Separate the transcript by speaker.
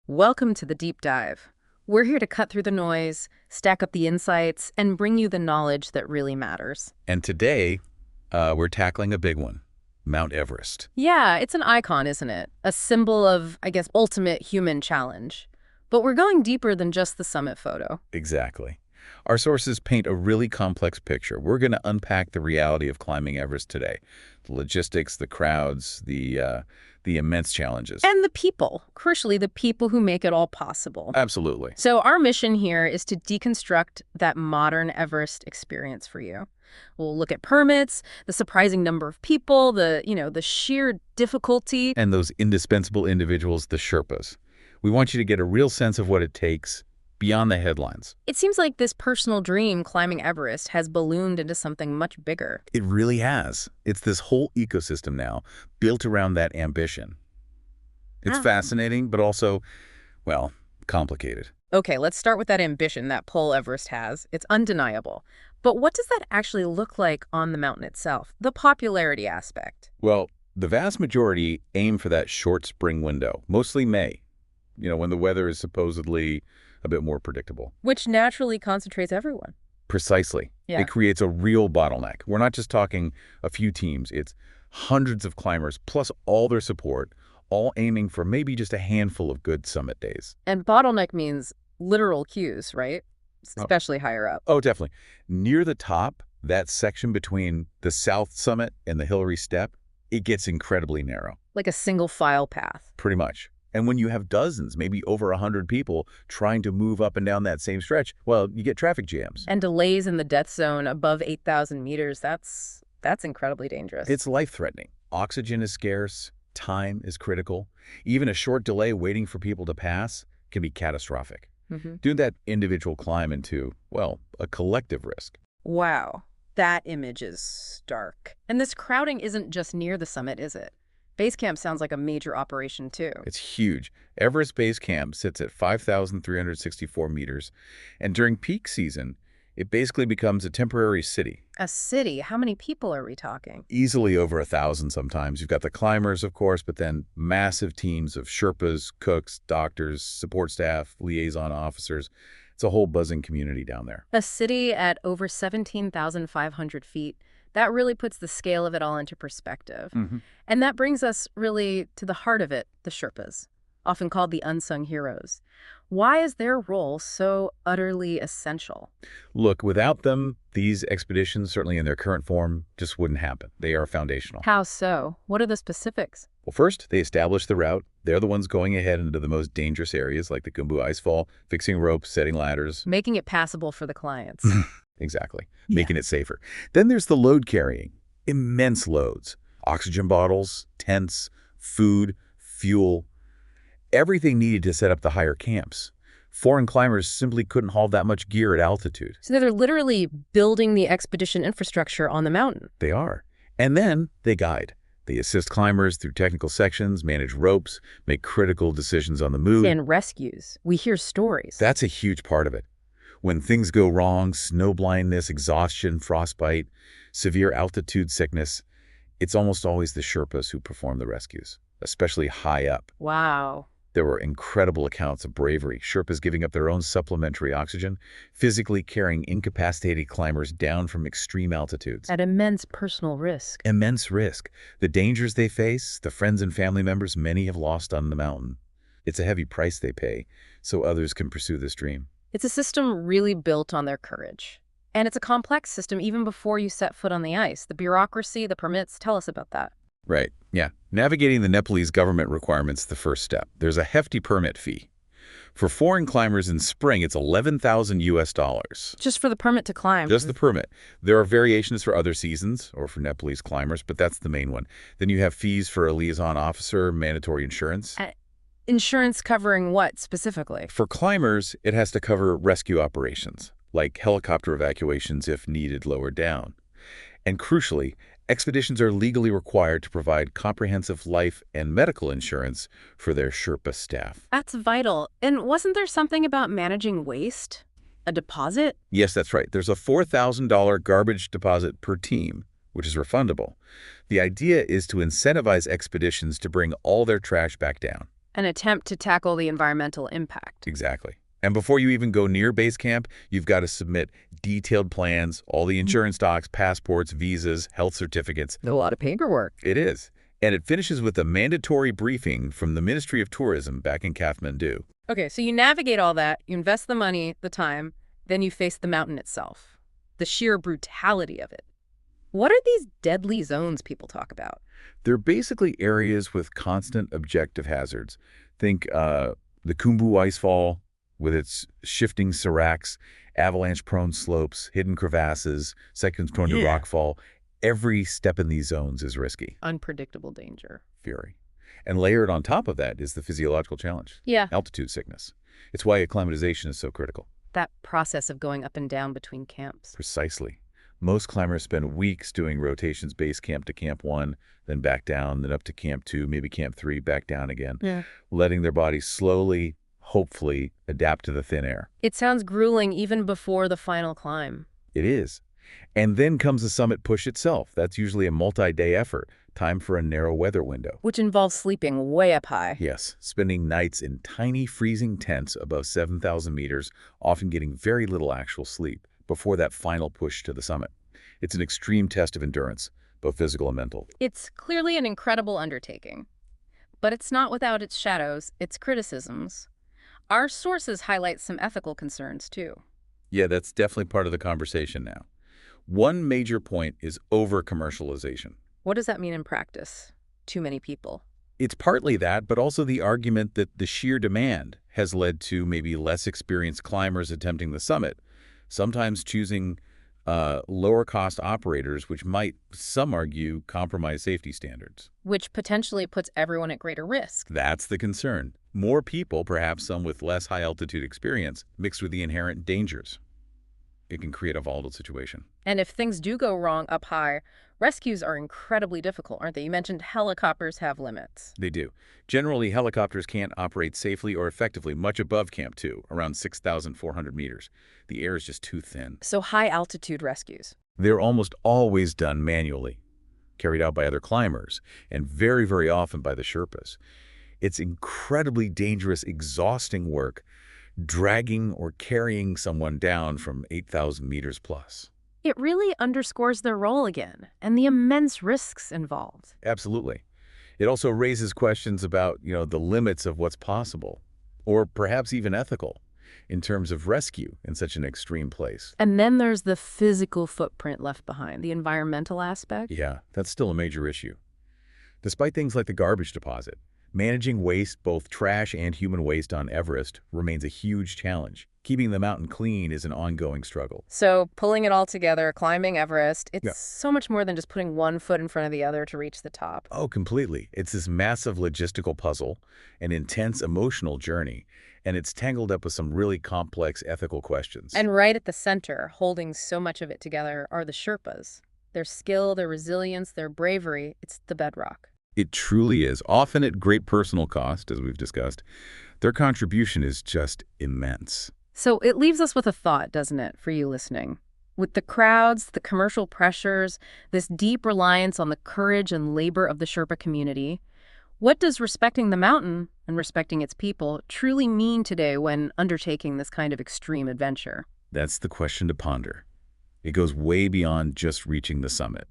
Speaker 1: Welcome to the deep dive. We're here to cut through the noise, stack up the insights, and bring you the knowledge that really matters.
Speaker 2: And today, we're tackling a big one, Mount Everest.
Speaker 1: Yeah, it's an icon, isn't it? A symbol of, I guess, ultimate human challenge. But we're going deeper than just the summit photo.
Speaker 2: Exactly. Our sources paint a really complex picture. We're going to unpack the reality of climbing Everest today. The logistics, the crowds, the immense challenges.
Speaker 1: And the people, crucially, the people who make it all possible.
Speaker 2: Absolutely.
Speaker 1: So our mission here is to deconstruct that modern Everest experience for you. We'll look at permits, the surprising number of people, the sheer difficulty.
Speaker 2: And those indispensable individuals, the Sherpas. We want you to get a real sense of what it takes beyond the headlines.
Speaker 1: It seems like this personal dream, climbing Everest, has ballooned into something much bigger.
Speaker 2: It really has. It's this whole ecosystem now built around that ambition. It's fascinating, but also, well, complicated.
Speaker 1: Okay, let's start with that ambition that pull Everest has. It's undeniable. But what does that actually look like on the mountain itself? The popularity aspect.
Speaker 2: Well, the vast majority aim for that short spring window, mostly May, when the weather is supposedly a bit more predictable.
Speaker 1: Which naturally concentrates everyone.
Speaker 2: Precisely.
Speaker 1: Yeah.
Speaker 2: It creates a real bottleneck. We're not just talking a few teams. It's hundreds of climbers, plus all their support, all aiming for maybe just a handful of good summit days.
Speaker 1: And bottleneck means literal queues, right? Especially higher up.
Speaker 2: Oh, definitely. Near the top, that section between the South Summit and the Hillary Step, it gets incredibly narrow.
Speaker 1: Like a single file path.
Speaker 2: Pretty much. And when you have dozens, maybe over 100 people trying to move up and down that same stretch, well, you get traffic jams.
Speaker 1: And delays in the death zone above 8,000 meters, that's incredibly dangerous.
Speaker 2: It's life-threatening. Oxygen is scarce. Time is critical. Even a short delay waiting for people to pass can be catastrophic. Doing that individual climb into, well, a collective risk.
Speaker 1: Wow, that image is stark. And this crowding isn't just near the summit, is it? Base camp sounds like a major operation, too.
Speaker 2: It's huge. Everest Base Camp sits at 5,364 meters, and during peak season, it basically becomes a temporary city.
Speaker 1: A city? How many people are we talking?
Speaker 2: Easily over 1,000 sometimes. You've got the climbers, of course, but then massive teams of Sherpas, cooks, doctors, support staff, liaison officers. It's a whole buzzing community down there.
Speaker 1: A city at over 17,500 feet. That really puts the scale of it all into perspective. And that brings us really to the heart of it, the Sherpas, often called the unsung heroes. Why is their role so utterly essential?
Speaker 2: Look, without them, these expeditions, certainly in their current form, just wouldn't happen. They are foundational.
Speaker 1: How so? What are the specifics?
Speaker 2: Well, first, they establish the route. They're the ones going ahead into the most dangerous areas like the Khumbu Icefall, fixing ropes, setting ladders.
Speaker 1: Making it passable for the clients.
Speaker 2: Exactly. Making it safer. Then there's the load carrying. Immense loads. Oxygen bottles, tents, food, fuel. Everything needed to set up the higher camps. Foreign climbers simply couldn't haul that much gear at altitude.
Speaker 1: So they're literally building the expedition infrastructure on the mountain.
Speaker 2: They are. And then they guide. They assist climbers through technical sections, manage ropes, make critical decisions on the move.
Speaker 1: And rescues. We hear stories.
Speaker 2: That's a huge part of it. When things go wrong, snow blindness, exhaustion, frostbite, severe altitude sickness, it's almost always the Sherpas who perform the rescues, especially high up.
Speaker 1: Wow.
Speaker 2: There were incredible accounts of bravery, Sherpas giving up their own supplementary oxygen, physically carrying incapacitated climbers down from extreme altitudes.
Speaker 1: At immense personal risk.
Speaker 2: Immense risk. The dangers they face, the friends and family members many have lost on the mountain. It's a heavy price they pay, so others can pursue this dream.
Speaker 1: It's a system really built on their courage. And it's a complex system even before you set foot on the ice. The bureaucracy, the permits, tell us about that.
Speaker 2: Right, yeah. Navigating the Nepalese government requirements is the first step. There's a hefty permit fee. For foreign climbers in spring, it's $11,000 US.
Speaker 1: Just for the permit to climb.
Speaker 2: Just the permit. There are variations for other seasons or for Nepalese climbers, but that's the main one. Then you have fees for a liaison officer, mandatory insurance.
Speaker 1: Insurance covering what specifically?
Speaker 2: For climbers, it has to cover rescue operations, like helicopter evacuations if needed lower down. And crucially, expeditions are legally required to provide comprehensive life and medical insurance for their Sherpa staff.
Speaker 1: That's vital. And wasn't there something about managing waste? A deposit?
Speaker 2: Yes, that's right. There's a $4,000 garbage deposit per team, which is refundable. The idea is to incentivize expeditions to bring all their trash back down.
Speaker 1: An attempt to tackle the environmental impact.
Speaker 2: Exactly. And before you even go near base camp, you've got to submit detailed plans, all the insurance docs, passports, visas, health certificates.
Speaker 1: A lot of paperwork.
Speaker 2: It is. And it finishes with a mandatory briefing from the Ministry of Tourism back in Kathmandu.
Speaker 1: Okay, so you navigate all that, you invest the money, the time, then you face the mountain itself. The sheer brutality of it. What are these deadly zones people talk about?
Speaker 2: They're basically areas with constant objective hazards. Think the Khumbu Icefall with its shifting seracs, avalanche-prone slopes, hidden crevasses, sections prone to rockfall. Every step in these zones is risky.
Speaker 1: Unpredictable danger.
Speaker 2: Fury. And layered on top of that is the physiological challenge.
Speaker 1: Yeah.
Speaker 2: Altitude sickness. It's why acclimatization is so critical.
Speaker 1: That process of going up and down between camps.
Speaker 2: Precisely. Most climbers spend weeks doing rotations base camp to camp 1, then back down, then up to camp 2, maybe camp 3, back down again.
Speaker 1: Yeah.
Speaker 2: Letting their bodies slowly, hopefully, adapt to the thin air.
Speaker 1: It sounds grueling even before the final climb.
Speaker 2: It is. And then comes the summit push itself. That's usually a multi-day effort, time for a narrow weather window.
Speaker 1: Which involves sleeping way up high.
Speaker 2: Yes, spending nights in tiny freezing tents above 7,000 meters, often getting very little actual sleep before that final push to the summit. It's an extreme test of endurance, both physical and mental.
Speaker 1: It's clearly an incredible undertaking. But it's not without its shadows, its criticisms. Our sources highlight some ethical concerns, too.
Speaker 2: Yeah, that's definitely part of the conversation now. One major point is over-commercialization.
Speaker 1: What does that mean in practice? Too many people.
Speaker 2: It's partly that, but also the argument that the sheer demand has led to maybe less experienced climbers attempting the summit, sometimes choosing lower-cost operators, which might, some argue, compromise safety standards.
Speaker 1: Which potentially puts everyone at greater risk.
Speaker 2: That's the concern. More people, perhaps some with less high-altitude experience, mixed with the inherent dangers. It can create a volatile situation.
Speaker 1: And if things do go wrong up high, rescues are incredibly difficult, aren't they? You mentioned helicopters have limits.
Speaker 2: They do. Generally, helicopters can't operate safely or effectively much above Camp 2, around 6,400 meters. The air is just too thin.
Speaker 1: So high-altitude rescues.
Speaker 2: They're almost always done manually, carried out by other climbers, and very, very often by the Sherpas. It's incredibly dangerous, exhausting work, dragging or carrying someone down from 8,000 meters plus.
Speaker 1: It really underscores their role again, and the immense risks involved.
Speaker 2: Absolutely. It also raises questions about, the limits of what's possible, or perhaps even ethical, in terms of rescue in such an extreme place.
Speaker 1: And then there's the physical footprint left behind, the environmental aspect.
Speaker 2: Yeah, that's still a major issue. Despite things like the garbage deposit, managing waste, both trash and human waste on Everest, remains a huge challenge. Keeping the mountain clean is an ongoing struggle.
Speaker 1: So pulling it all together, climbing Everest, it's so much more than just putting one foot in front of the other to reach the top.
Speaker 2: Oh, completely. It's this massive logistical puzzle, an intense emotional journey, and it's tangled up with some really complex ethical questions.
Speaker 1: And right at the center, holding so much of it together, are the Sherpas. Their skill, their resilience, their bravery, it's the bedrock.
Speaker 2: It truly is, often at great personal cost, as we've discussed. Their contribution is just immense.
Speaker 1: So it leaves us with a thought, doesn't it, for you listening? With the crowds, the commercial pressures, this deep reliance on the courage and labor of the Sherpa community, what does respecting the mountain and respecting its people truly mean today when undertaking this kind of extreme adventure?
Speaker 2: That's the question to ponder. It goes way beyond just reaching the summit.